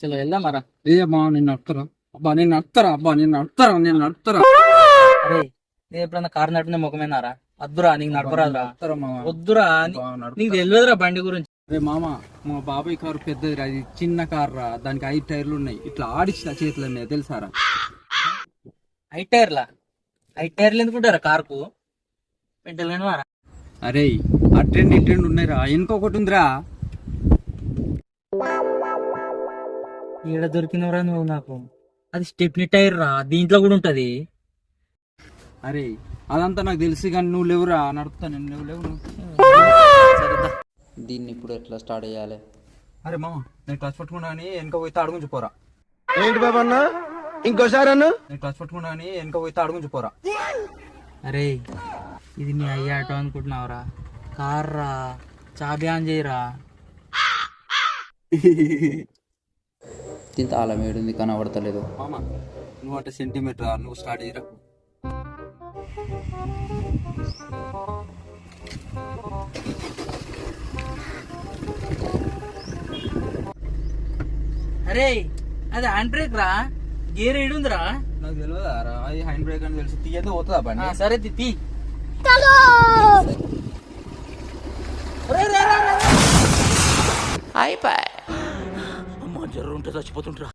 చలో వెళ్దాం మరా. ఏ అమ్మా నేను నడుపుతారా అరే నేను ఎప్పుడన్నా కారు నడిపిన ముఖమేనారా? వద్దురా, నీకు నడపరాదురా. వద్దురా, నీకు తెలియదురా బండి గురించి. రే మామ, మా బాబాయ్ కారు పెద్దదిరా, ఇది చిన్న కారు రా, దానికి 5 టైర్లు ఉన్నాయి, ఇట్లా ఆడిస్తా చేతులు ఉన్నాయి తెలుసారా? 5 టైర్లు ఎందుకుంటారా కారుకు? పెంటలు వారా. అరే అట్రెండ్ ఇట్రెండ్ ఉన్నాయిరా, ఇంకొకటి ఉందిరా. ఈడ దొరికినవరా నువ్వు నాకు? అది స్టెప్నీ టైర్ రా, దీంట్లో కూడా ఉంటది. అరే అదంతా నాకు తెలుసు కానీ నువ్వు లేవురా, నడుపుతా నేను. నువ్వు లేవు. సరేదా, దీన్ని ఇప్పుడు ఎట్లా స్టార్ట్ చేయాలి? అరే మామ, నేను టచ్ పట్టుకున్నా కానీ వెనక పోయితే అడుగుంచి పోరా. ఏంటి బాబా అన్న, ఇంకోసారి అన్న. నేను టచ్ పట్టుకున్నా కానీ వెనక పోయితే అడుగుంచి పోరా. అరే ఇది నీ అయ్యా ఆటో అనుకుంటున్నావురా? కార్ రా, చాబీ ఆన్ చేయరా. తాళం ఏడుంది కనబడతలేదు. మామ నువ్వు అంటే సెంటిమీటర్ రా, నువ్వు స్టార్ట్ చేయరా. అరే అది హ్యాండ్ బ్రేక్ రా, గేర్ ఏడుందిరా? నాకు తెలియదా రా, అది హ్యాండ్ బ్రేక్ అని తెలిసి తీయతే పోతుందా బండి? సరే తీ. అయిపోయి అమ్మ జ్వరం ఉంటే చచ్చిపోతుంటరా.